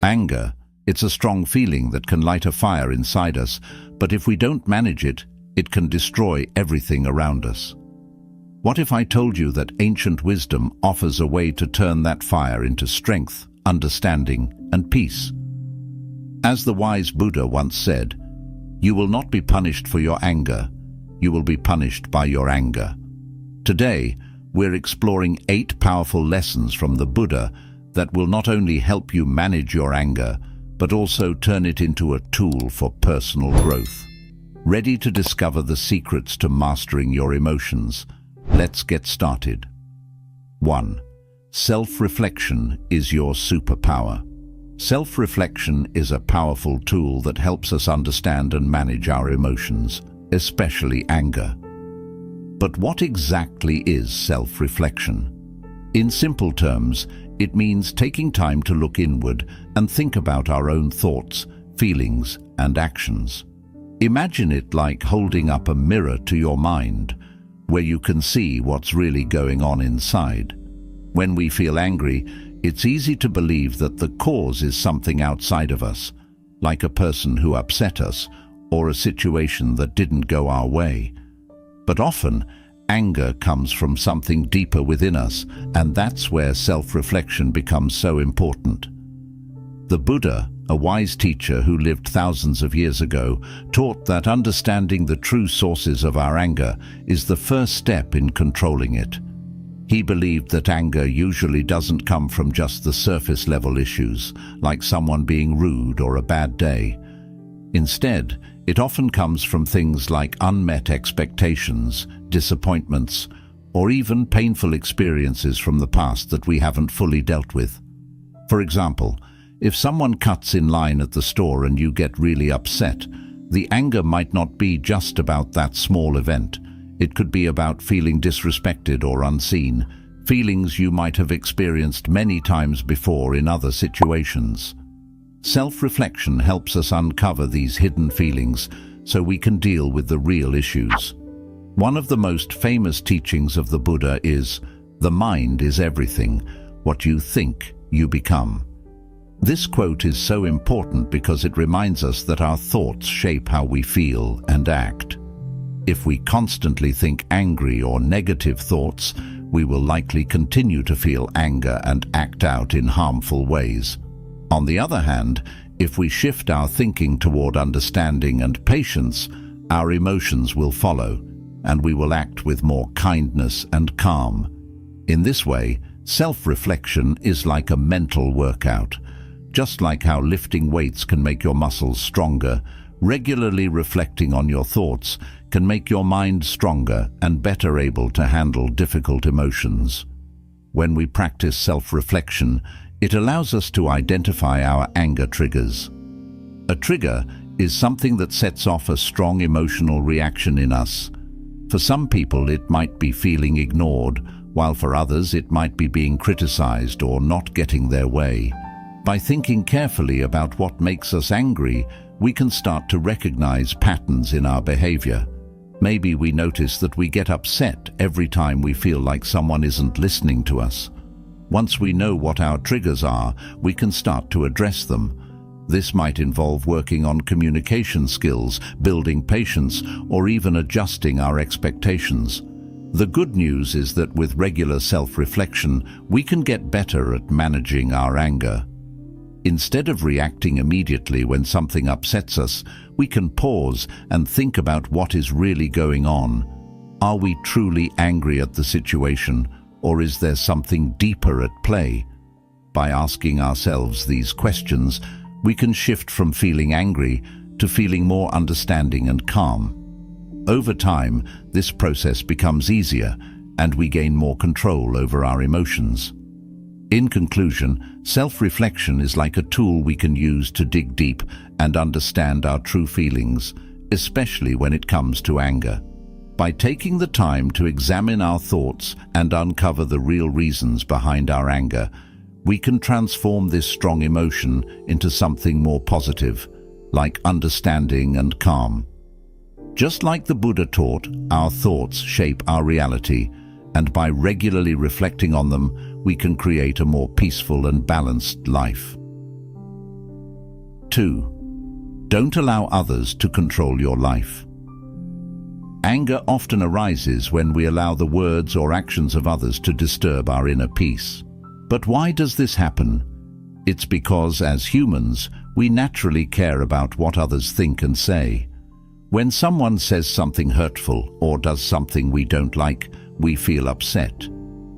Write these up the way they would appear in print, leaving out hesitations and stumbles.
Anger, it's a strong feeling that can light a fire inside us, but if we don't manage it, it can destroy everything around us. What if I told you that ancient wisdom offers a way to turn that fire into strength, understanding, and peace? As the wise Buddha once said, "You will not be punished for your anger, you will be punished by your anger." Today, we're exploring 8 powerful lessons from the Buddha that will not only help you manage your anger, but also turn it into a tool for personal growth. Ready to discover the secrets to mastering your emotions? Let's get started. 1. Self-reflection is your superpower. Self-reflection is a powerful tool that helps us understand and manage our emotions, especially anger. But what exactly is self-reflection? In simple terms, it means taking time to look inward and think about our own thoughts, feelings, and actions. Imagine it like holding up a mirror to your mind, where you can see what's really going on inside. When we feel angry, it's easy to believe that the cause is something outside of us, like a person who upset us or a situation that didn't go our way. But often, anger comes from something deeper within us, and that's where self-reflection becomes so important. The Buddha, a wise teacher who lived thousands of years ago, taught that understanding the true sources of our anger is the first step in controlling it. He believed that anger usually doesn't come from just the surface-level issues, like someone being rude or a bad day. Instead, it often comes from things like unmet expectations, disappointments, or even painful experiences from the past that we haven't fully dealt with. For example, if someone cuts in line at the store and you get really upset, the anger might not be just about that small event. It could be about feeling disrespected or unseen, feelings you might have experienced many times before in other situations. Self-reflection helps us uncover these hidden feelings so we can deal with the real issues. One of the most famous teachings of the Buddha is, "The mind is everything. What you think, you become." This quote is so important because it reminds us that our thoughts shape how we feel and act. If we constantly think angry or negative thoughts, we will likely continue to feel anger and act out in harmful ways. On the other hand, if we shift our thinking toward understanding and patience, our emotions will follow, and we will act with more kindness and calm. In this way, self-reflection is like a mental workout. Just like how lifting weights can make your muscles stronger, regularly reflecting on your thoughts can make your mind stronger and better able to handle difficult emotions. When we practice self-reflection, it allows us to identify our anger triggers. A trigger is something that sets off a strong emotional reaction in us. For some people, it might be feeling ignored, while for others it might be being criticized or not getting their way. By thinking carefully about what makes us angry, we can start to recognize patterns in our behavior. Maybe we notice that we get upset every time we feel like someone isn't listening to us. Once we know what our triggers are, we can start to address them. This might involve working on communication skills, building patience, or even adjusting our expectations. The good news is that with regular self-reflection, we can get better at managing our anger. Instead of reacting immediately when something upsets us, we can pause and think about what is really going on. Are we truly angry at the situation, or is there something deeper at play? By asking ourselves these questions, we can shift from feeling angry to feeling more understanding and calm. Over time, this process becomes easier, and we gain more control over our emotions. In conclusion, self-reflection is like a tool we can use to dig deep and understand our true feelings, especially when it comes to anger. By taking the time to examine our thoughts and uncover the real reasons behind our anger, we can transform this strong emotion into something more positive, like understanding and calm. Just like the Buddha taught, our thoughts shape our reality, and by regularly reflecting on them, we can create a more peaceful and balanced life. 2. Don't allow others to control your life. Anger often arises when we allow the words or actions of others to disturb our inner peace. But why does this happen? It's because, as humans, we naturally care about what others think and say. When someone says something hurtful or does something we don't like, we feel upset.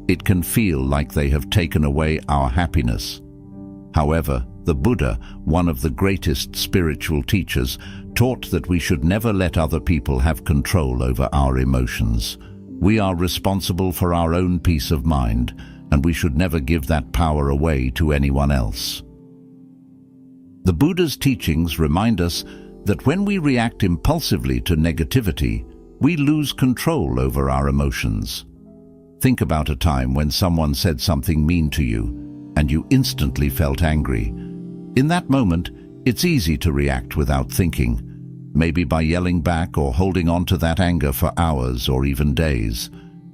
It can feel like they have taken away our happiness. However, the Buddha, one of the greatest spiritual teachers, taught that we should never let other people have control over our emotions. We are responsible for our own peace of mind, and we should never give that power away to anyone else. The Buddha's teachings remind us that when we react impulsively to negativity, we lose control over our emotions. Think about a time when someone said something mean to you, and you instantly felt angry. In that moment, it's easy to react without thinking, maybe by yelling back or holding on to that anger for hours or even days.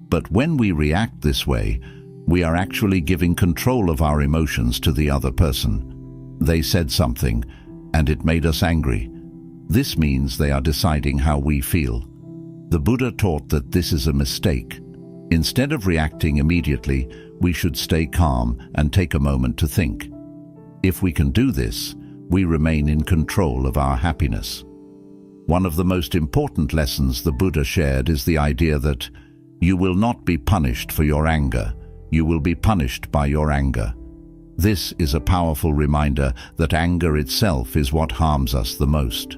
But when we react this way, we are actually giving control of our emotions to the other person. They said something, and it made us angry. This means they are deciding how we feel. The Buddha taught that this is a mistake. Instead of reacting immediately, we should stay calm and take a moment to think. If we can do this, we remain in control of our happiness. One of the most important lessons the Buddha shared is the idea that you will not be punished for your anger. You will be punished by your anger. This is a powerful reminder that anger itself is what harms us the most.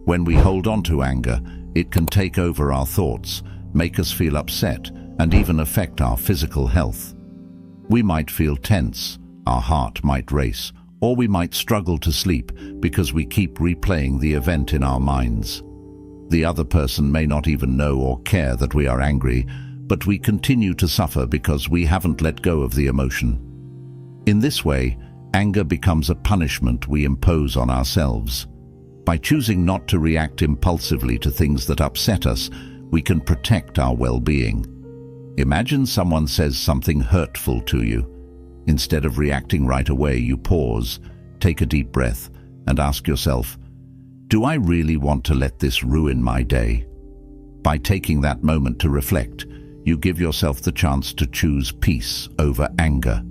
When we hold on to anger, it can take over our thoughts, make us feel upset, and even affect our physical health. We might feel tense, our heart might race, or we might struggle to sleep because we keep replaying the event in our minds. The other person may not even know or care that we are angry, but we continue to suffer because we haven't let go of the emotion. In this way, anger becomes a punishment we impose on ourselves. By choosing not to react impulsively to things that upset us, we can protect our well-being. Imagine someone says something hurtful to you. Instead of reacting right away, you pause, take a deep breath, and ask yourself, do I really want to let this ruin my day? By taking that moment to reflect, you give yourself the chance to choose peace over anger.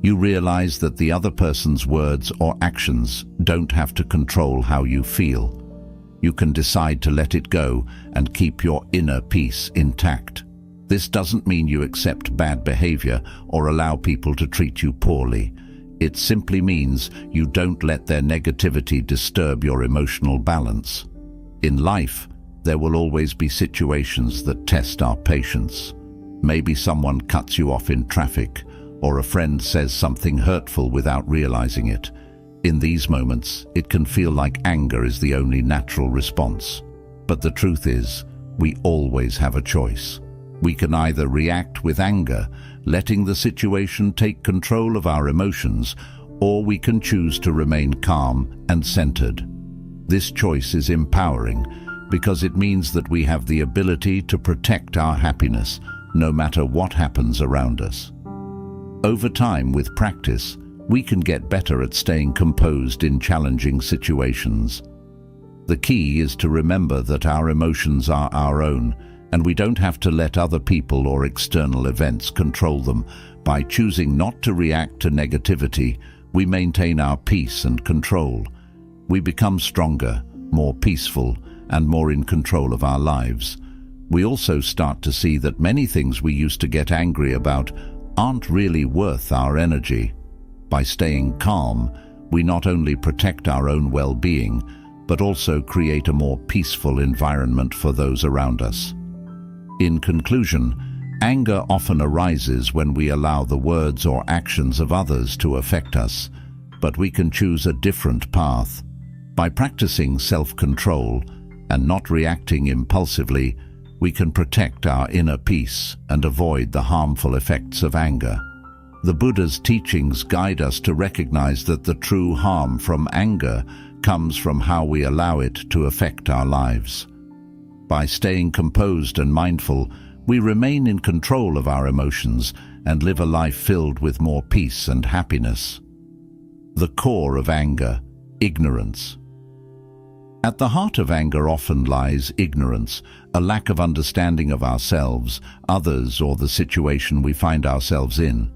You realize that the other person's words or actions don't have to control how you feel. You can decide to let it go and keep your inner peace intact. This doesn't mean you accept bad behavior or allow people to treat you poorly. It simply means you don't let their negativity disturb your emotional balance. In life, there will always be situations that test our patience. Maybe someone cuts you off in traffic, or a friend says something hurtful without realizing it. In these moments, it can feel like anger is the only natural response. But the truth is, we always have a choice. We can either react with anger, letting the situation take control of our emotions, or we can choose to remain calm and centered. This choice is empowering because it means that we have the ability to protect our happiness, no matter what happens around us. Over time, with practice, we can get better at staying composed in challenging situations. The key is to remember that our emotions are our own, and we don't have to let other people or external events control them. By choosing not to react to negativity, we maintain our peace and control. We become stronger, more peaceful, and more in control of our lives. We also start to see that many things we used to get angry about aren't really worth our energy. By staying calm, we not only protect our own well-being, but also create a more peaceful environment for those around us. In conclusion, anger often arises when we allow the words or actions of others to affect us, but we can choose a different path. By practicing self-control and not reacting impulsively, we can protect our inner peace and avoid the harmful effects of anger. The Buddha's teachings guide us to recognize that the true harm from anger comes from how we allow it to affect our lives. By staying composed and mindful, we remain in control of our emotions and live a life filled with more peace and happiness. The core of anger, Ignorance. At the heart of anger often lies ignorance, a lack of understanding of ourselves, others, or the situation we find ourselves in.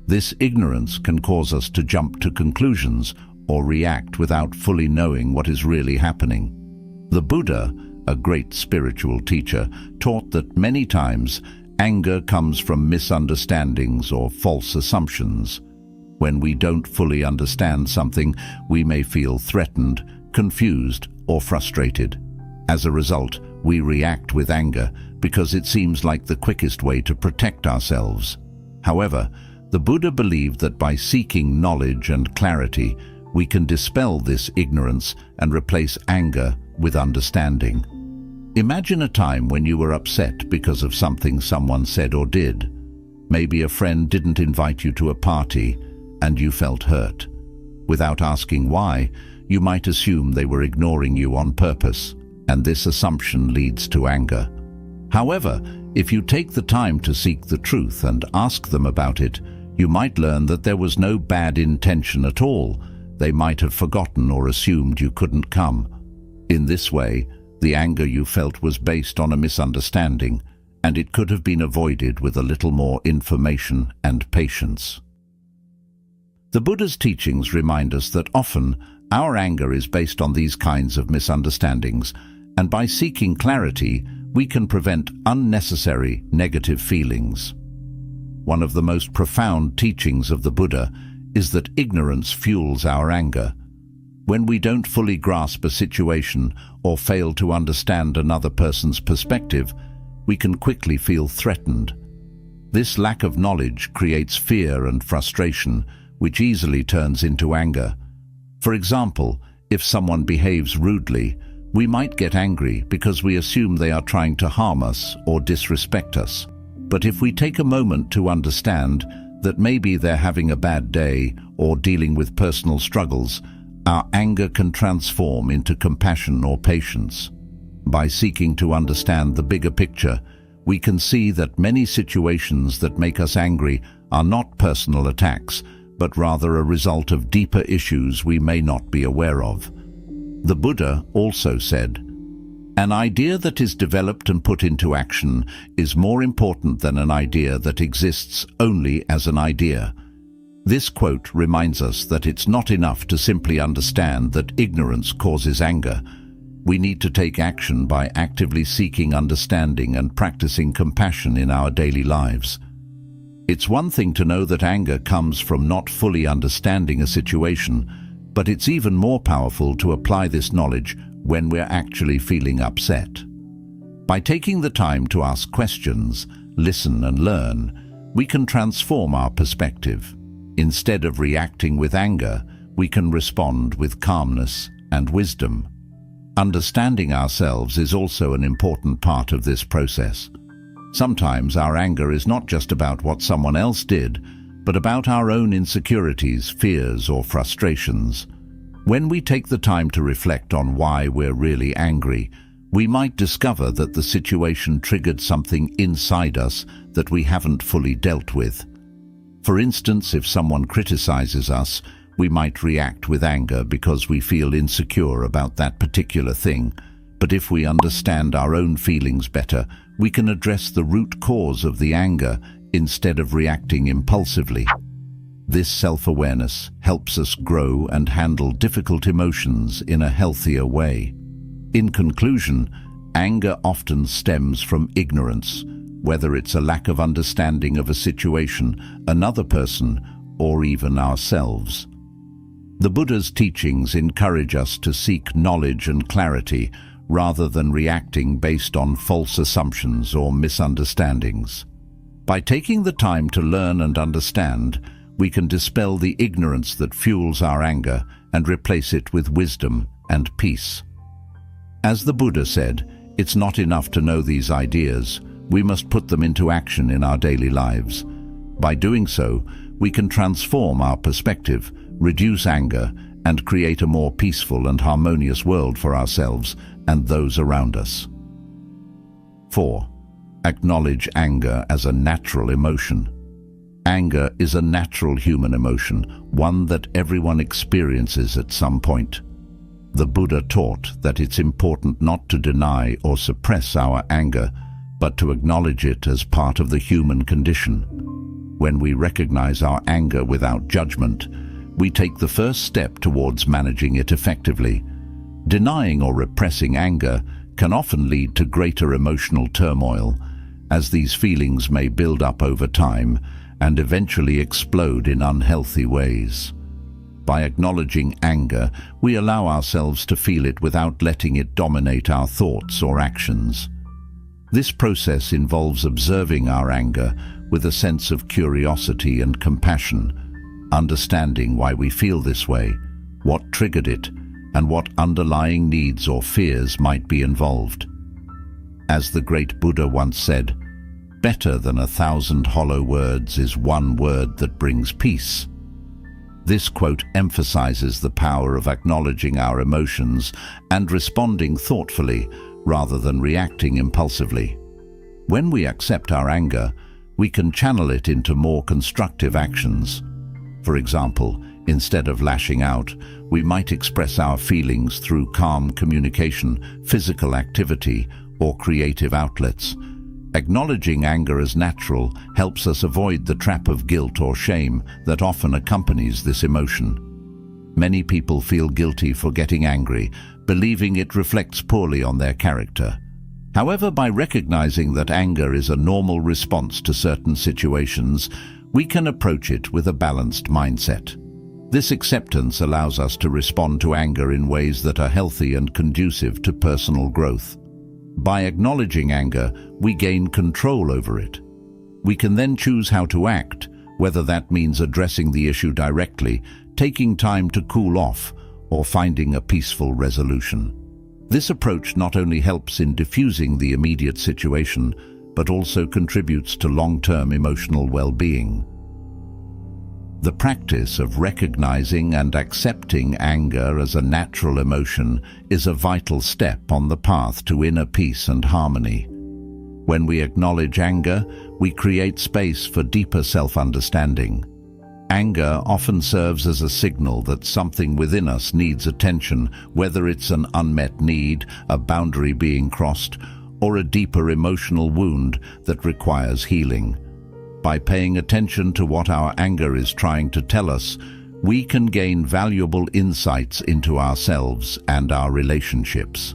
This ignorance can cause us to jump to conclusions or react without fully knowing what is really happening. The Buddha, a great spiritual teacher, taught that many times anger comes from misunderstandings or false assumptions. When we don't fully understand something, we may feel threatened, confused, or frustrated. As a result, we react with anger because it seems like the quickest way to protect ourselves. However, the Buddha believed that by seeking knowledge and clarity, we can dispel this ignorance and replace anger with understanding. Imagine a time when you were upset because of something someone said or did. Maybe a friend didn't invite you to a party, and you felt hurt. Without asking why, you might assume they were ignoring you on purpose, and this assumption leads to anger. However, if you take the time to seek the truth and ask them about it, you might learn that there was no bad intention at all. They might have forgotten or assumed you couldn't come. In this way, the anger you felt was based on a misunderstanding, and it could have been avoided with a little more information and patience. The Buddha's teachings remind us that often our anger is based on these kinds of misunderstandings, and by seeking clarity, we can prevent unnecessary negative feelings. One of the most profound teachings of the Buddha is that ignorance fuels our anger. When we don't fully grasp a situation or fail to understand another person's perspective, we can quickly feel threatened. This lack of knowledge creates fear and frustration, which easily turns into anger. For example, if someone behaves rudely, we might get angry because we assume they are trying to harm us or disrespect us. But if we take a moment to understand that maybe they're having a bad day or dealing with personal struggles, our anger can transform into compassion or patience. By seeking to understand the bigger picture, we can see that many situations that make us angry are not personal attacks, but rather a result of deeper issues we may not be aware of. The Buddha also said, "An idea that is developed and put into action is more important than an idea that exists only as an idea." This quote reminds us that it's not enough to simply understand that ignorance causes anger. We need to take action by actively seeking understanding and practicing compassion in our daily lives. It's one thing to know that anger comes from not fully understanding a situation, but it's even more powerful to apply this knowledge when we're actually feeling upset. By taking the time to ask questions, listen and learn, we can transform our perspective. Instead of reacting with anger, we can respond with calmness and wisdom. Understanding ourselves is also an important part of this process. Sometimes our anger is not just about what someone else did, but about our own insecurities, fears, or frustrations. When we take the time to reflect on why we're really angry, we might discover that the situation triggered something inside us that we haven't fully dealt with. For instance, if someone criticizes us, we might react with anger because we feel insecure about that particular thing. But if we understand our own feelings better, we can address the root cause of the anger instead of reacting impulsively. This self-awareness helps us grow and handle difficult emotions in a healthier way. In conclusion, anger often stems from ignorance, whether it's a lack of understanding of a situation, another person, or even ourselves. The Buddha's teachings encourage us to seek knowledge and clarity rather than reacting based on false assumptions or misunderstandings. By taking the time to learn and understand, we can dispel the ignorance that fuels our anger and replace it with wisdom and peace. As the Buddha said, it's not enough to know these ideas, we must put them into action in our daily lives. By doing so, we can transform our perspective, reduce anger, and create a more peaceful and harmonious world for ourselves and those around us. 4. Acknowledge anger as a natural emotion. Anger is a natural human emotion, one that everyone experiences at some point. The Buddha taught that it's important not to deny or suppress our anger, but to acknowledge it as part of the human condition. When we recognize our anger without judgment, we take the first step towards managing it effectively. Denying or repressing anger can often lead to greater emotional turmoil, as these feelings may build up over time and eventually explode in unhealthy ways. By acknowledging anger, we allow ourselves to feel it without letting it dominate our thoughts or actions. This process involves observing our anger with a sense of curiosity and compassion, understanding why we feel this way, what triggered it, and what underlying needs or fears might be involved. As the great Buddha once said, "Better than 1,000 hollow words is one word that brings peace." This quote emphasizes the power of acknowledging our emotions and responding thoughtfully rather than reacting impulsively. When we accept our anger, we can channel it into more constructive actions. For example, instead of lashing out, we might express our feelings through calm communication, physical activity, or creative outlets. Acknowledging anger as natural helps us avoid the trap of guilt or shame that often accompanies this emotion. Many people feel guilty for getting angry, believing it reflects poorly on their character. However, by recognizing that anger is a normal response to certain situations, we can approach it with a balanced mindset. This acceptance allows us to respond to anger in ways that are healthy and conducive to personal growth. By acknowledging anger, we gain control over it. We can then choose how to act, whether that means addressing the issue directly, taking time to cool off, or finding a peaceful resolution. This approach not only helps in diffusing the immediate situation, but also contributes to long-term emotional well-being. The practice of recognizing and accepting anger as a natural emotion is a vital step on the path to inner peace and harmony. When we acknowledge anger, we create space for deeper self-understanding. Anger often serves as a signal that something within us needs attention, whether it's an unmet need, a boundary being crossed, or a deeper emotional wound that requires healing. By paying attention to what our anger is trying to tell us, we can gain valuable insights into ourselves and our relationships.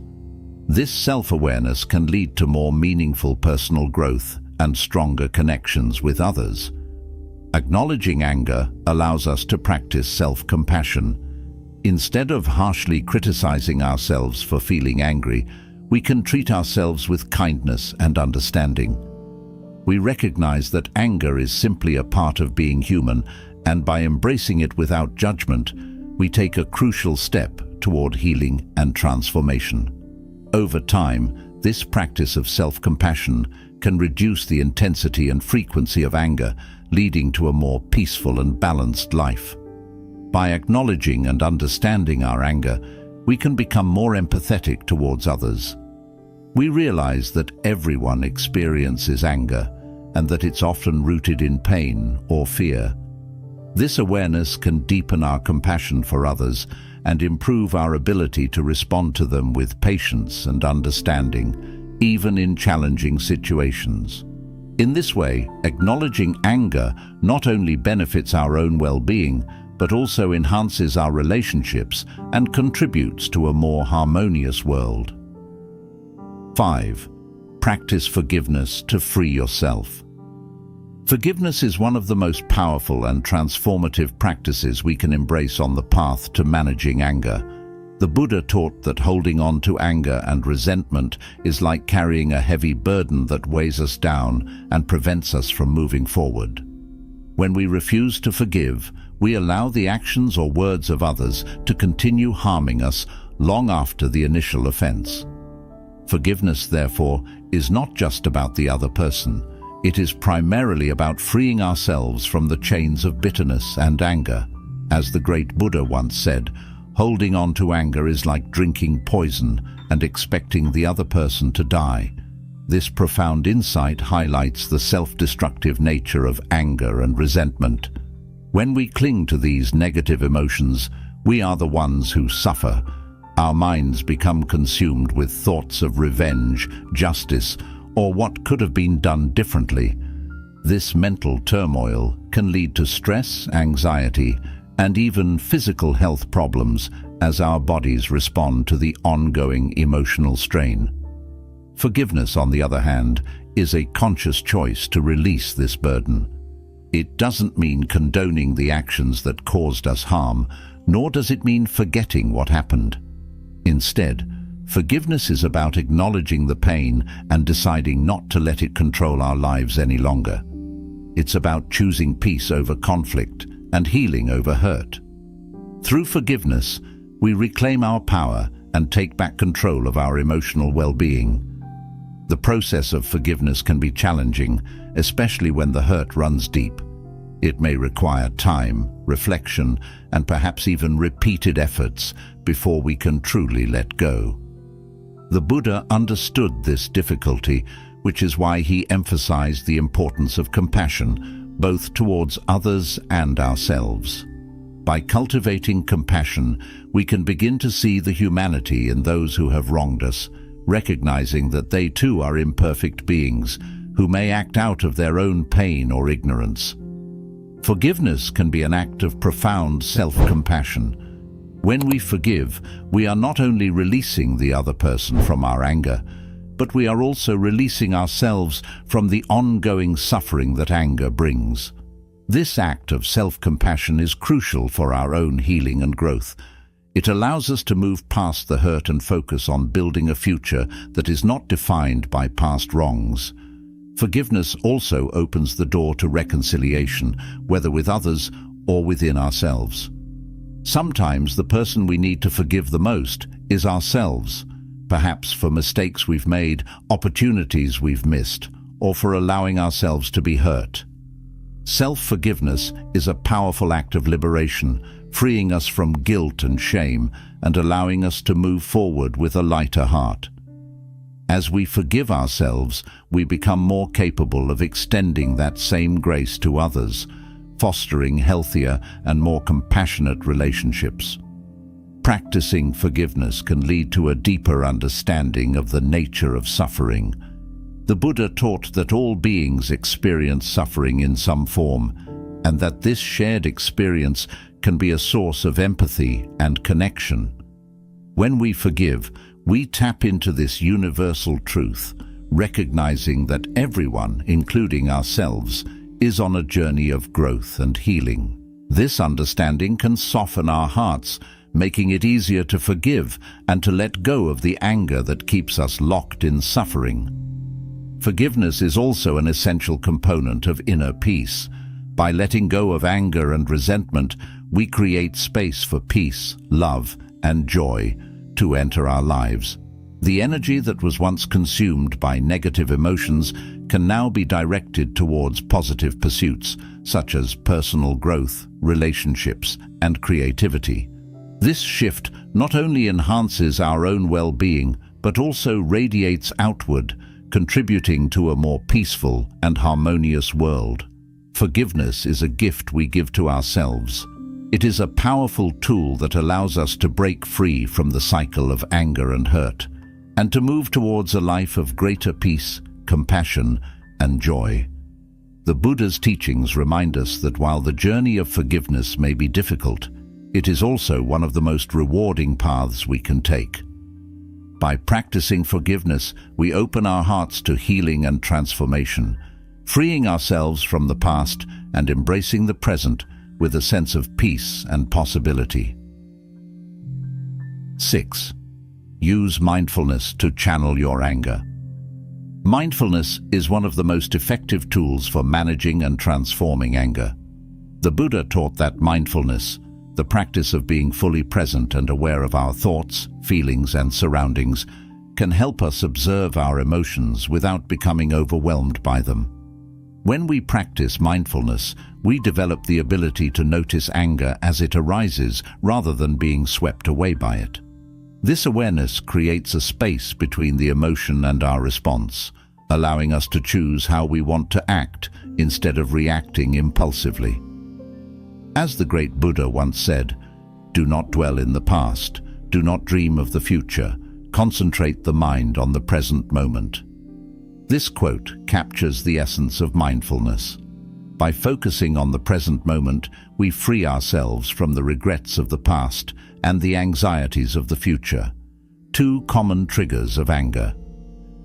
This self-awareness can lead to more meaningful personal growth and stronger connections with others. Acknowledging anger allows us to practice self-compassion. Instead of harshly criticizing ourselves for feeling angry, we can treat ourselves with kindness and understanding. We recognize that anger is simply a part of being human, and by embracing it without judgment, we take a crucial step toward healing and transformation. Over time, this practice of self-compassion can reduce the intensity and frequency of anger, leading to a more peaceful and balanced life. By acknowledging and understanding our anger, we can become more empathetic towards others. We realize that everyone experiences anger, and that it's often rooted in pain or fear. This awareness can deepen our compassion for others and improve our ability to respond to them with patience and understanding, even in challenging situations. In this way, acknowledging anger not only benefits our own well-being, but also enhances our relationships and contributes to a more harmonious world. 5. Practice forgiveness to free yourself. Forgiveness is one of the most powerful and transformative practices we can embrace on the path to managing anger. The Buddha taught that holding on to anger and resentment is like carrying a heavy burden that weighs us down and prevents us from moving forward. When we refuse to forgive, we allow the actions or words of others to continue harming us long after the initial offense. Forgiveness, therefore, is not just about the other person. It is primarily about freeing ourselves from the chains of bitterness and anger. As the great Buddha once said, holding on to anger is like drinking poison and expecting the other person to die. This profound insight highlights the self-destructive nature of anger and resentment. When we cling to these negative emotions, we are the ones who suffer. Our minds become consumed with thoughts of revenge, justice, or what could have been done differently. This mental turmoil can lead to stress, anxiety, and even physical health problems as our bodies respond to the ongoing emotional strain. Forgiveness, on the other hand, is a conscious choice to release this burden. It doesn't mean condoning the actions that caused us harm, nor does it mean forgetting what happened. Instead, forgiveness is about acknowledging the pain and deciding not to let it control our lives any longer. It's about choosing peace over conflict and healing over hurt. Through forgiveness, we reclaim our power and take back control of our emotional well-being. The process of forgiveness can be challenging, especially when the hurt runs deep. It may require time, reflection, and perhaps even repeated efforts before we can truly let go. The Buddha understood this difficulty, which is why he emphasized the importance of compassion, both towards others and ourselves. By cultivating compassion, we can begin to see the humanity in those who have wronged us, recognizing that they too are imperfect beings who may act out of their own pain or ignorance. Forgiveness can be an act of profound self-compassion. When we forgive, we are not only releasing the other person from our anger, but we are also releasing ourselves from the ongoing suffering that anger brings. This act of self-compassion is crucial for our own healing and growth. It allows us to move past the hurt and focus on building a future that is not defined by past wrongs. Forgiveness also opens the door to reconciliation, whether with others or within ourselves. Sometimes the person we need to forgive the most is ourselves, perhaps for mistakes we've made, opportunities we've missed, or for allowing ourselves to be hurt. Self-forgiveness is a powerful act of liberation, freeing us from guilt and shame and allowing us to move forward with a lighter heart. As we forgive ourselves, we become more capable of extending that same grace to others, fostering healthier and more compassionate relationships. Practicing forgiveness can lead to a deeper understanding of the nature of suffering. The Buddha taught that all beings experience suffering in some form, and that this shared experience can be a source of empathy and connection. When we forgive, we tap into this universal truth, recognizing that everyone, including ourselves, is on a journey of growth and healing. This understanding can soften our hearts, making it easier to forgive and to let go of the anger that keeps us locked in suffering. Forgiveness is also an essential component of inner peace. By letting go of anger and resentment, we create space for peace, love, and joy to enter our lives. The energy that was once consumed by negative emotions can now be directed towards positive pursuits, such as personal growth, relationships, and creativity. This shift not only enhances our own well-being, but also radiates outward, contributing to a more peaceful and harmonious world. Forgiveness is a gift we give to ourselves. It is a powerful tool that allows us to break free from the cycle of anger and hurt, and to move towards a life of greater peace, compassion, and joy. The Buddha's teachings remind us that while the journey of forgiveness may be difficult, it is also one of the most rewarding paths we can take. By practicing forgiveness, we open our hearts to healing and transformation, freeing ourselves from the past and embracing the present with a sense of peace and possibility. 6. Use mindfulness to channel your anger. Mindfulness is one of the most effective tools for managing and transforming anger. The Buddha taught that mindfulness, the practice of being fully present and aware of our thoughts, feelings, and surroundings, can help us observe our emotions without becoming overwhelmed by them. When we practice mindfulness, we develop the ability to notice anger as it arises rather than being swept away by it. This awareness creates a space between the emotion and our response, allowing us to choose how we want to act instead of reacting impulsively. As the great Buddha once said, "Do not dwell in the past, do not dream of the future, concentrate the mind on the present moment." This quote captures the essence of mindfulness. By focusing on the present moment, we free ourselves from the regrets of the past and the anxieties of the future, two common triggers of anger.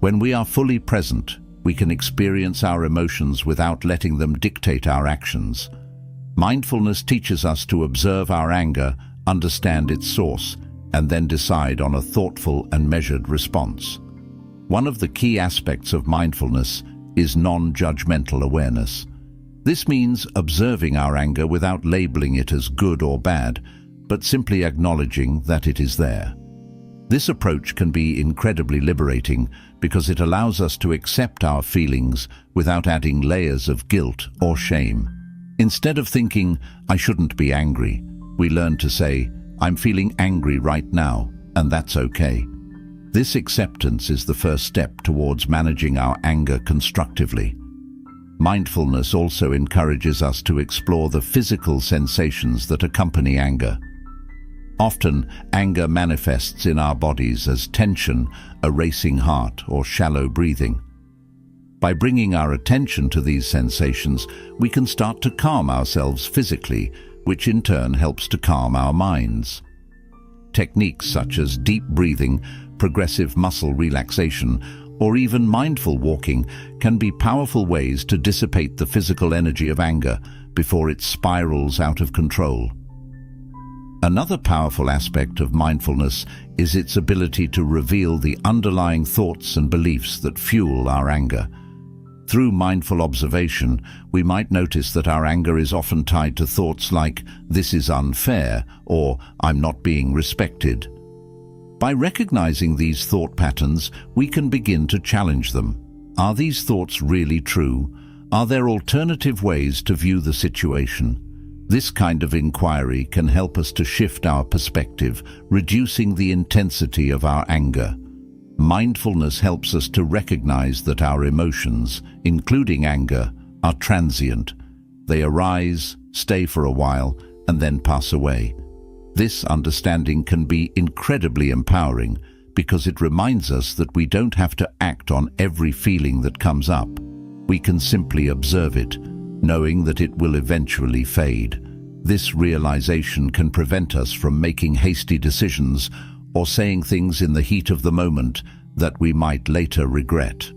When we are fully present, we can experience our emotions without letting them dictate our actions. Mindfulness teaches us to observe our anger, understand its source, and then decide on a thoughtful and measured response. One of the key aspects of mindfulness is non-judgmental awareness. This means observing our anger without labeling it as good or bad, but simply acknowledging that it is there. This approach can be incredibly liberating because it allows us to accept our feelings without adding layers of guilt or shame. Instead of thinking, "I shouldn't be angry," we learn to say, "I'm feeling angry right now, and that's okay." This acceptance is the first step towards managing our anger constructively. Mindfulness also encourages us to explore the physical sensations that accompany anger. Often, anger manifests in our bodies as tension, a racing heart, or shallow breathing. By bringing our attention to these sensations, we can start to calm ourselves physically, which in turn helps to calm our minds. Techniques such as deep breathing, progressive muscle relaxation, or even mindful walking can be powerful ways to dissipate the physical energy of anger before it spirals out of control. Another powerful aspect of mindfulness is its ability to reveal the underlying thoughts and beliefs that fuel our anger. Through mindful observation, we might notice that our anger is often tied to thoughts like, "This is unfair," or "I'm not being respected." By recognizing these thought patterns, we can begin to challenge them. Are these thoughts really true? Are there alternative ways to view the situation? This kind of inquiry can help us to shift our perspective, reducing the intensity of our anger. Mindfulness helps us to recognize that our emotions, including anger, are transient. They arise, stay for a while, and then pass away. This understanding can be incredibly empowering because it reminds us that we don't have to act on every feeling that comes up. We can simply observe it, knowing that it will eventually fade. This realization can prevent us from making hasty decisions or saying things in the heat of the moment that we might later regret.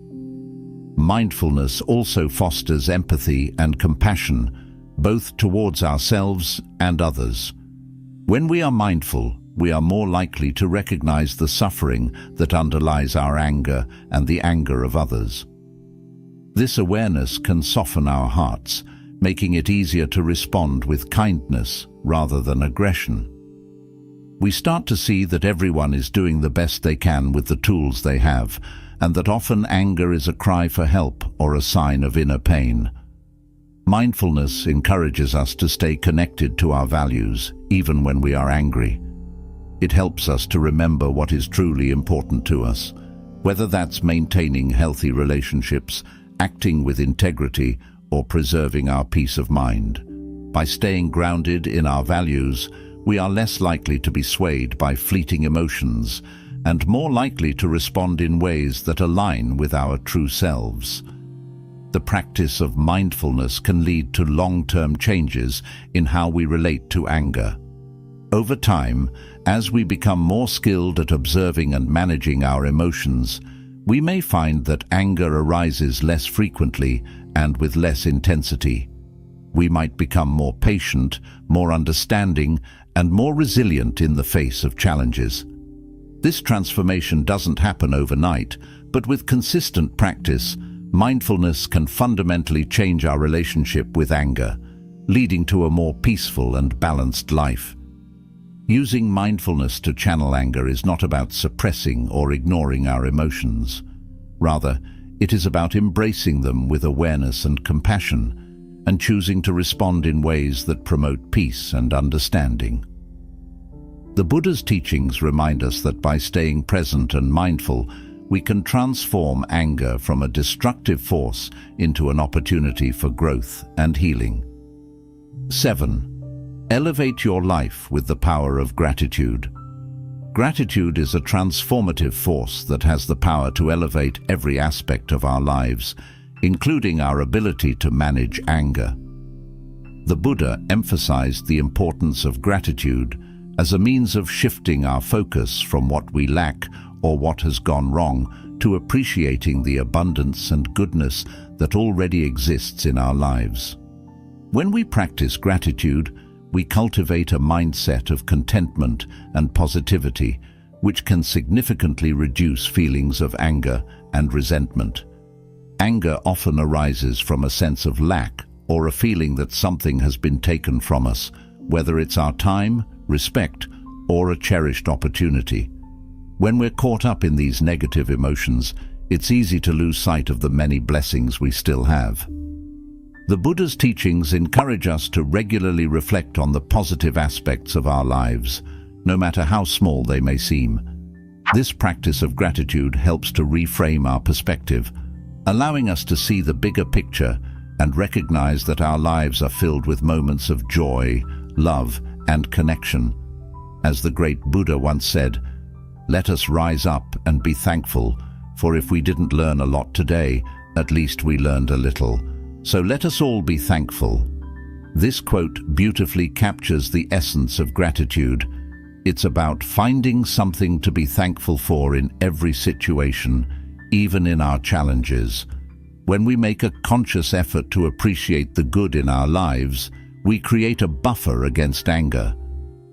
Mindfulness also fosters empathy and compassion, both towards ourselves and others. When we are mindful, we are more likely to recognize the suffering that underlies our anger and the anger of others. This awareness can soften our hearts, making it easier to respond with kindness rather than aggression. We start to see that everyone is doing the best they can with the tools they have, and that often anger is a cry for help or a sign of inner pain. Mindfulness encourages us to stay connected to our values, even when we are angry. It helps us to remember what is truly important to us, whether that's maintaining healthy relationships, acting with integrity, or preserving our peace of mind. By staying grounded in our values, we are less likely to be swayed by fleeting emotions and more likely to respond in ways that align with our true selves. The practice of mindfulness can lead to long-term changes in how we relate to anger. Over time, as we become more skilled at observing and managing our emotions, we may find that anger arises less frequently and with less intensity. We might become more patient, more understanding, and more resilient in the face of challenges. This transformation doesn't happen overnight, but with consistent practice, mindfulness can fundamentally change our relationship with anger, leading to a more peaceful and balanced life. Using mindfulness to channel anger is not about suppressing or ignoring our emotions. Rather, it is about embracing them with awareness and compassion, and choosing to respond in ways that promote peace and understanding. The Buddha's teachings remind us that by staying present and mindful, we can transform anger from a destructive force into an opportunity for growth and healing. 7. Elevate your life with the power of gratitude. Gratitude is a transformative force that has the power to elevate every aspect of our lives, including our ability to manage anger. The Buddha emphasized the importance of gratitude as a means of shifting our focus from what we lack or what has gone wrong to appreciating the abundance and goodness that already exists in our lives. When we practice gratitude, we cultivate a mindset of contentment and positivity, which can significantly reduce feelings of anger and resentment. Anger often arises from a sense of lack or a feeling that something has been taken from us, whether it's our time, respect, or a cherished opportunity. When we're caught up in these negative emotions, it's easy to lose sight of the many blessings we still have. The Buddha's teachings encourage us to regularly reflect on the positive aspects of our lives, no matter how small they may seem. This practice of gratitude helps to reframe our perspective, allowing us to see the bigger picture and recognize that our lives are filled with moments of joy, love, and connection. As the great Buddha once said, "Let us rise up and be thankful, for if we didn't learn a lot today, at least we learned a little. So let us all be thankful." This quote beautifully captures the essence of gratitude. It's about finding something to be thankful for in every situation, even in our challenges. When we make a conscious effort to appreciate the good in our lives, we create a buffer against anger.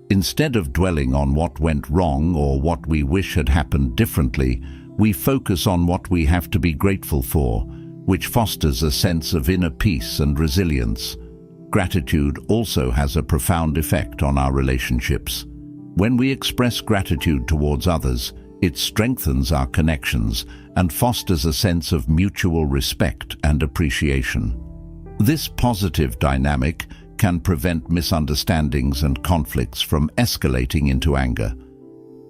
Instead of dwelling on what went wrong or what we wish had happened differently, we focus on what we have to be grateful for, which fosters a sense of inner peace and resilience. Gratitude also has a profound effect on our relationships. When we express gratitude towards others, it strengthens our connections and fosters a sense of mutual respect and appreciation. This positive dynamic can prevent misunderstandings and conflicts from escalating into anger.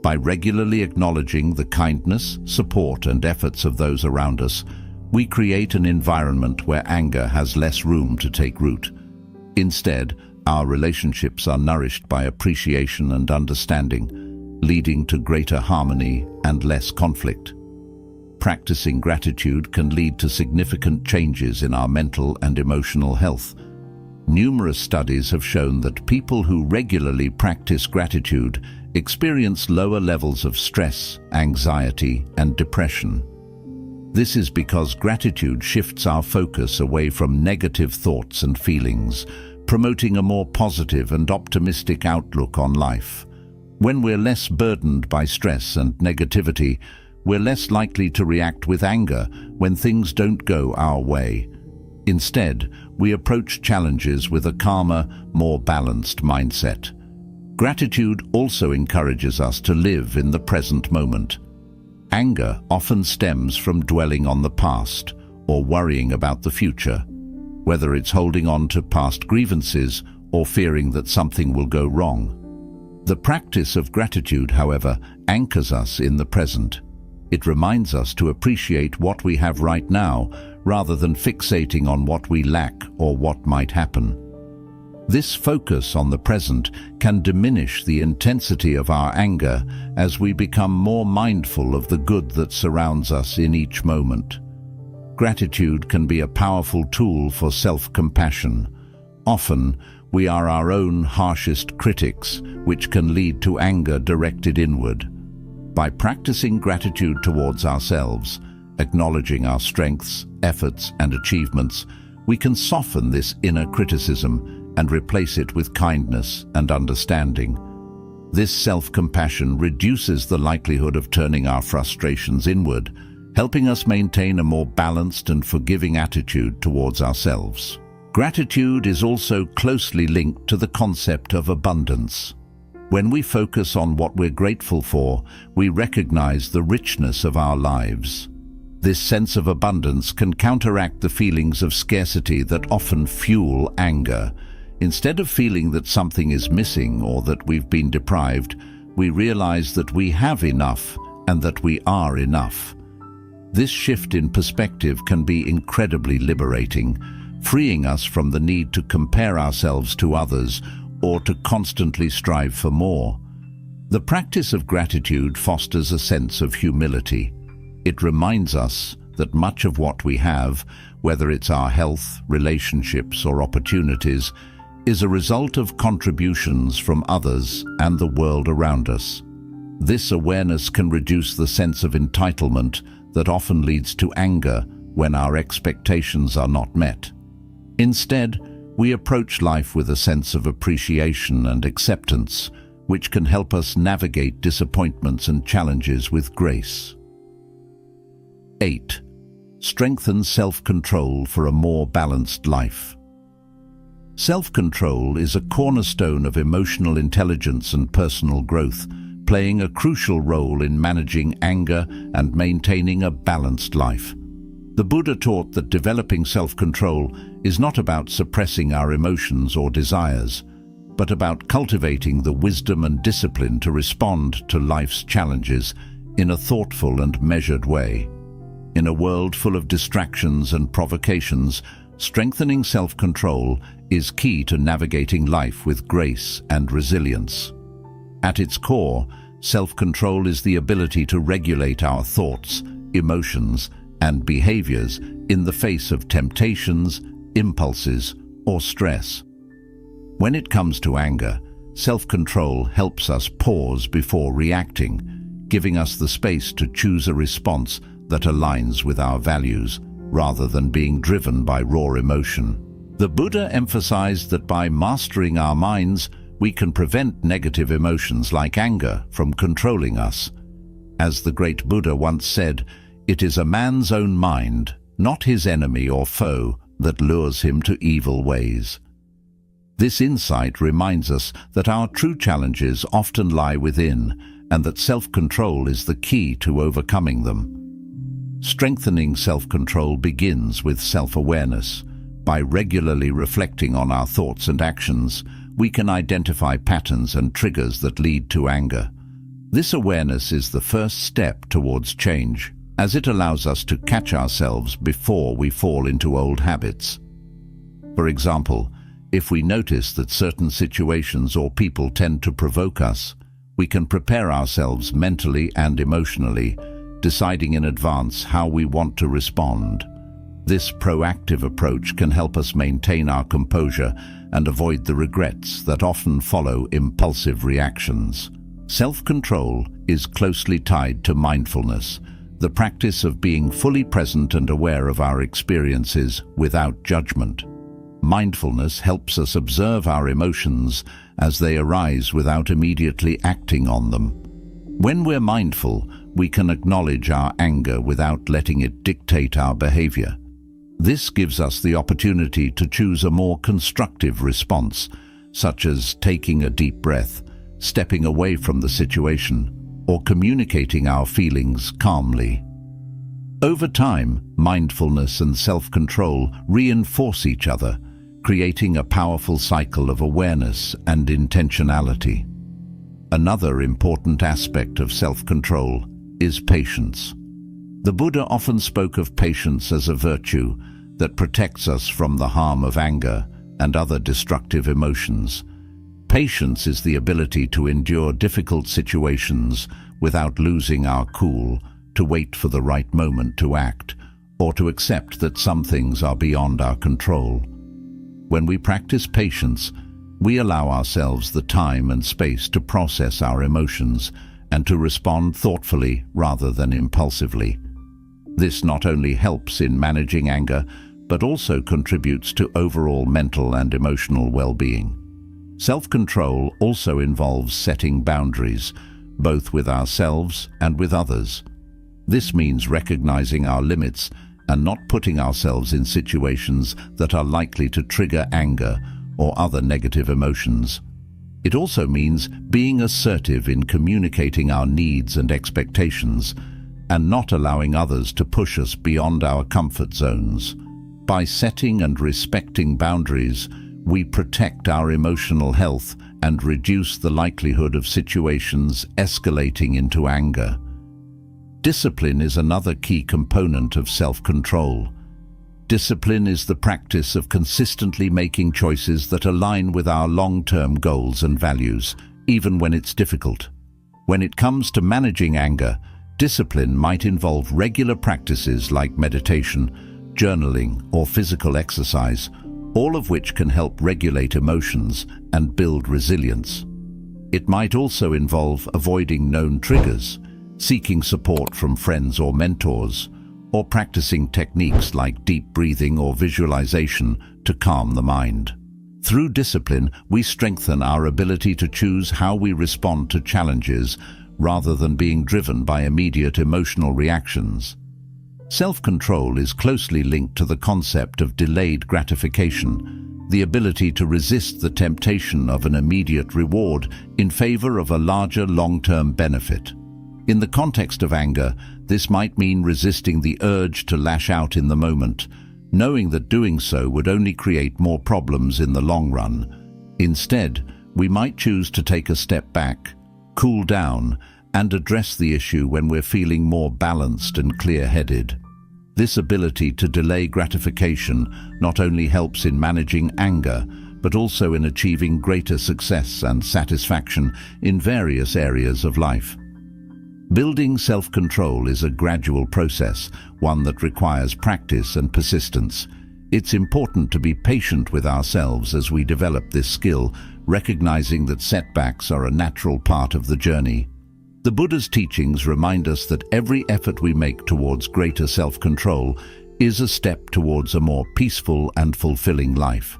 By regularly acknowledging the kindness, support, and efforts of those around us, we create an environment where anger has less room to take root. Instead, our relationships are nourished by appreciation and understanding, leading to greater harmony and less conflict. Practicing gratitude can lead to significant changes in our mental and emotional health. Numerous studies have shown that people who regularly practice gratitude experience lower levels of stress, anxiety, and depression. This is because gratitude shifts our focus away from negative thoughts and feelings, promoting a more positive and optimistic outlook on life. When we're less burdened by stress and negativity, we're less likely to react with anger when things don't go our way. Instead, we approach challenges with a calmer, more balanced mindset. Gratitude also encourages us to live in the present moment. Anger often stems from dwelling on the past or worrying about the future, whether it's holding on to past grievances or fearing that something will go wrong. The practice of gratitude, however, anchors us in the present. It reminds us to appreciate what we have right now rather than fixating on what we lack or what might happen. This focus on the present can diminish the intensity of our anger as we become more mindful of the good that surrounds us in each moment. Gratitude can be a powerful tool for self-compassion. Often, we are our own harshest critics, which can lead to anger directed inward. By practicing gratitude towards ourselves, acknowledging our strengths, efforts, and achievements, we can soften this inner criticism and replace it with kindness and understanding. This self-compassion reduces the likelihood of turning our frustrations inward, helping us maintain a more balanced and forgiving attitude towards ourselves. Gratitude is also closely linked to the concept of abundance. When we focus on what we're grateful for, we recognize the richness of our lives. This sense of abundance can counteract the feelings of scarcity that often fuel anger. Instead of feeling that something is missing or that we've been deprived, we realize that we have enough and that we are enough. This shift in perspective can be incredibly liberating, freeing us from the need to compare ourselves to others or to constantly strive for more. The practice of gratitude fosters a sense of humility. It reminds us that much of what we have, whether it's our health, relationships, or opportunities, is a result of contributions from others and the world around us. This awareness can reduce the sense of entitlement that often leads to anger when our expectations are not met. Instead, we approach life with a sense of appreciation and acceptance, which can help us navigate disappointments and challenges with grace. 8. Strengthen self-control for a more balanced life. Self-control is a cornerstone of emotional intelligence and personal growth, playing a crucial role in managing anger and maintaining a balanced life. The Buddha taught that developing self-control is not about suppressing our emotions or desires, but about cultivating the wisdom and discipline to respond to life's challenges in a thoughtful and measured way. In a world full of distractions and provocations, strengthening self-control is key to navigating life with grace and resilience. At its core, self-control is the ability to regulate our thoughts, emotions, and behaviors in the face of temptations, impulses, or stress. When it comes to anger, self-control helps us pause before reacting, giving us the space to choose a response that aligns with our values, rather than being driven by raw emotion. The Buddha emphasized that by mastering our minds, we can prevent negative emotions like anger from controlling us. As the great Buddha once said, "It is a man's own mind, not his enemy or foe, that lures him to evil ways." This insight reminds us that our true challenges often lie within, and that self-control is the key to overcoming them. Strengthening self-control begins with self-awareness. By regularly reflecting on our thoughts and actions, we can identify patterns and triggers that lead to anger. This awareness is the first step towards change, as it allows us to catch ourselves before we fall into old habits. For example, if we notice that certain situations or people tend to provoke us, we can prepare ourselves mentally and emotionally, deciding in advance how we want to respond. This proactive approach can help us maintain our composure and avoid the regrets that often follow impulsive reactions. Self-control is closely tied to mindfulness, the practice of being fully present and aware of our experiences without judgment. Mindfulness helps us observe our emotions as they arise without immediately acting on them. When we're mindful, we can acknowledge our anger without letting it dictate our behavior. This gives us the opportunity to choose a more constructive response, such as taking a deep breath, stepping away from the situation, or communicating our feelings calmly. Over time, mindfulness and self-control reinforce each other, creating a powerful cycle of awareness and intentionality. Another important aspect of self-control is patience. The Buddha often spoke of patience as a virtue that protects us from the harm of anger and other destructive emotions. Patience is the ability to endure difficult situations without losing our cool, to wait for the right moment to act, or to accept that some things are beyond our control. When we practice patience, we allow ourselves the time and space to process our emotions and to respond thoughtfully rather than impulsively. This not only helps in managing anger, but also contributes to overall mental and emotional well-being. Self-control also involves setting boundaries, both with ourselves and with others. This means recognizing our limits and not putting ourselves in situations that are likely to trigger anger or other negative emotions. It also means being assertive in communicating our needs and expectations, and not allowing others to push us beyond our comfort zones. By setting and respecting boundaries, we protect our emotional health and reduce the likelihood of situations escalating into anger. Discipline is another key component of self-control. Discipline is the practice of consistently making choices that align with our long-term goals and values, even when it's difficult. When it comes to managing anger, discipline might involve regular practices like meditation, journaling, or physical exercise, all of which can help regulate emotions and build resilience. It might also involve avoiding known triggers, seeking support from friends or mentors, or practicing techniques like deep breathing or visualization to calm the mind. Through discipline, we strengthen our ability to choose how we respond to challenges rather than being driven by immediate emotional reactions. Self-control is closely linked to the concept of delayed gratification, the ability to resist the temptation of an immediate reward in favor of a larger long-term benefit. In the context of anger, this might mean resisting the urge to lash out in the moment, knowing that doing so would only create more problems in the long run. Instead, we might choose to take a step back, cool down, and address the issue when we're feeling more balanced and clear-headed. This ability to delay gratification not only helps in managing anger, but also in achieving greater success and satisfaction in various areas of life. Building self-control is a gradual process, one that requires practice and persistence. It's important to be patient with ourselves as we develop this skill, recognizing that setbacks are a natural part of the journey. The Buddha's teachings remind us that every effort we make towards greater self-control is a step towards a more peaceful and fulfilling life.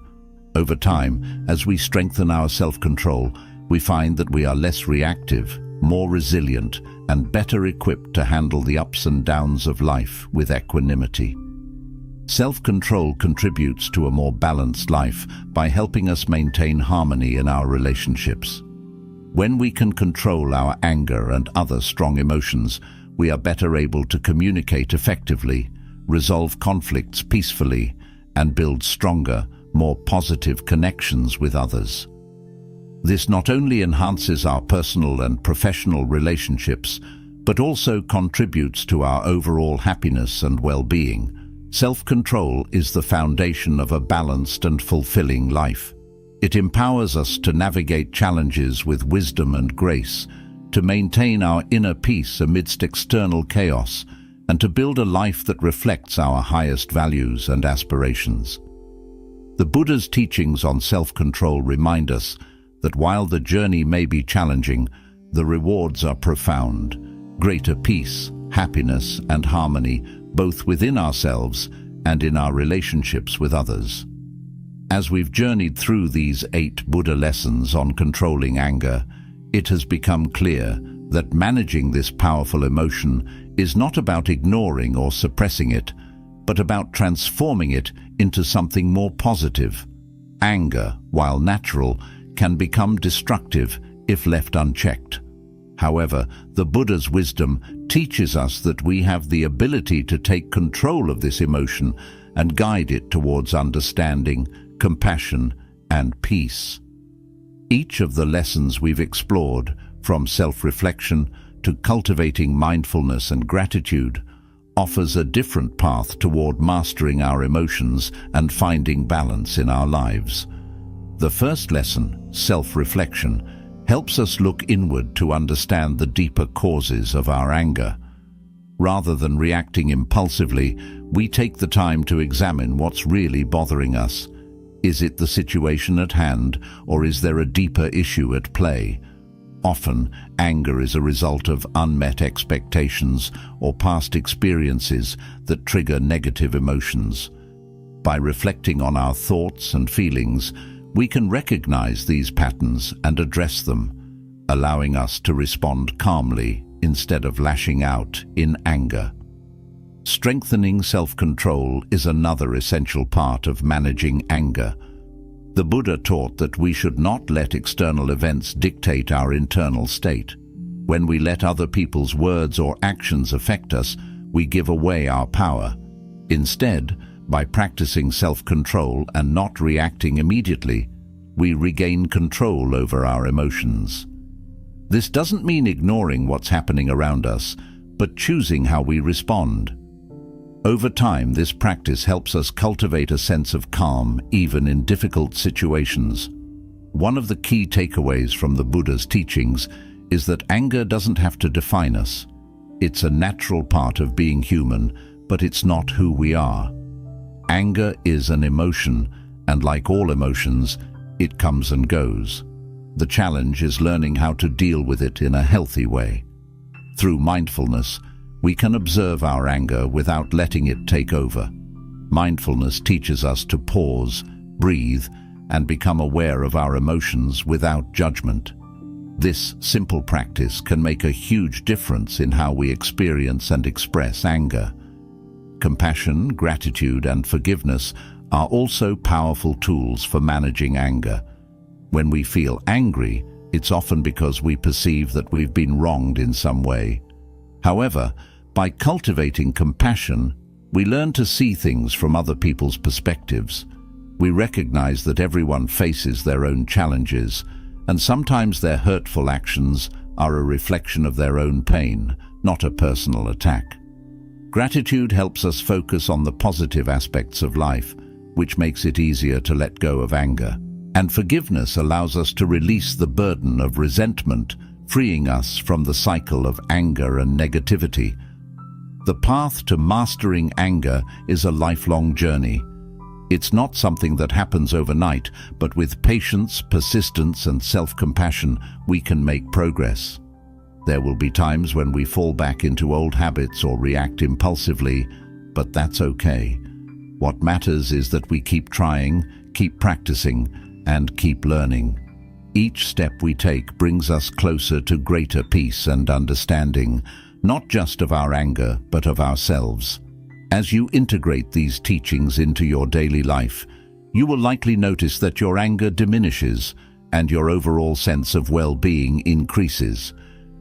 Over time, as we strengthen our self-control, we find that we are less reactive, more resilient, and better equipped to handle the ups and downs of life with equanimity. Self-control contributes to a more balanced life by helping us maintain harmony in our relationships. When we can control our anger and other strong emotions, we are better able to communicate effectively, resolve conflicts peacefully, and build stronger, more positive connections with others. This not only enhances our personal and professional relationships, but also contributes to our overall happiness and well-being. Self-control is the foundation of a balanced and fulfilling life. It empowers us to navigate challenges with wisdom and grace, to maintain our inner peace amidst external chaos, and to build a life that reflects our highest values and aspirations. The Buddha's teachings on self-control remind us that while the journey may be challenging, the rewards are profound. Greater peace, happiness, and harmony, both within ourselves and in our relationships with others. As we've journeyed through these 8 Buddha lessons on controlling anger, it has become clear that managing this powerful emotion is not about ignoring or suppressing it, but about transforming it into something more positive. Anger, while natural, can become destructive if left unchecked. However, the Buddha's wisdom teaches us that we have the ability to take control of this emotion and guide it towards understanding, compassion, and peace. Each of the lessons we've explored, from self-reflection to cultivating mindfulness and gratitude, offers a different path toward mastering our emotions and finding balance in our lives. The first lesson, self-reflection, helps us look inward to understand the deeper causes of our anger. Rather than reacting impulsively, we take the time to examine what's really bothering us. Is it the situation at hand, or is there a deeper issue at play? Often, anger is a result of unmet expectations or past experiences that trigger negative emotions. By reflecting on our thoughts and feelings, we can recognize these patterns and address them, allowing us to respond calmly instead of lashing out in anger. Strengthening self-control is another essential part of managing anger. The Buddha taught that we should not let external events dictate our internal state. When we let other people's words or actions affect us, we give away our power. Instead, by practicing self-control and not reacting immediately, we regain control over our emotions. This doesn't mean ignoring what's happening around us, but choosing how we respond. Over time, this practice helps us cultivate a sense of calm, even in difficult situations. One of the key takeaways from the Buddha's teachings is that anger doesn't have to define us. It's a natural part of being human, but it's not who we are. Anger is an emotion, and like all emotions, it comes and goes. The challenge is learning how to deal with it in a healthy way. Through mindfulness, we can observe our anger without letting it take over. Mindfulness teaches us to pause, breathe, and become aware of our emotions without judgment. This simple practice can make a huge difference in how we experience and express anger. Compassion, gratitude, and forgiveness are also powerful tools for managing anger. When we feel angry, it's often because we perceive that we've been wronged in some way. However, by cultivating compassion, we learn to see things from other people's perspectives. We recognize that everyone faces their own challenges, and sometimes their hurtful actions are a reflection of their own pain, not a personal attack. Gratitude helps us focus on the positive aspects of life, which makes it easier to let go of anger. And forgiveness allows us to release the burden of resentment, freeing us from the cycle of anger and negativity. The path to mastering anger is a lifelong journey. It's not something that happens overnight, but with patience, persistence, and self-compassion, we can make progress. There will be times when we fall back into old habits or react impulsively, but that's okay. What matters is that we keep trying, keep practicing, and keep learning. Each step we take brings us closer to greater peace and understanding, not just of our anger, but of ourselves. As you integrate these teachings into your daily life, you will likely notice that your anger diminishes and your overall sense of well-being increases.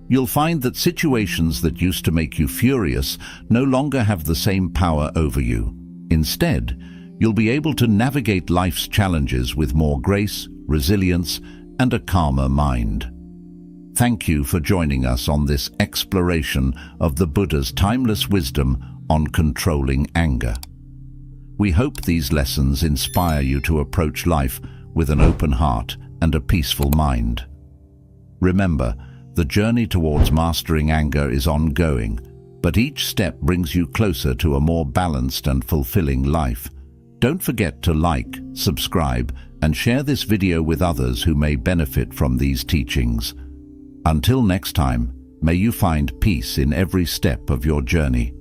You'll find that situations that used to make you furious no longer have the same power over you. Instead, you'll be able to navigate life's challenges with more grace, resilience, and a calmer mind. Thank you for joining us on this exploration of the Buddha's timeless wisdom on controlling anger. We hope these lessons inspire you to approach life with an open heart and a peaceful mind. Remember, the journey towards mastering anger is ongoing, but each step brings you closer to a more balanced and fulfilling life. Don't forget to like, subscribe, and share this video with others who may benefit from these teachings. Until next time, may you find peace in every step of your journey.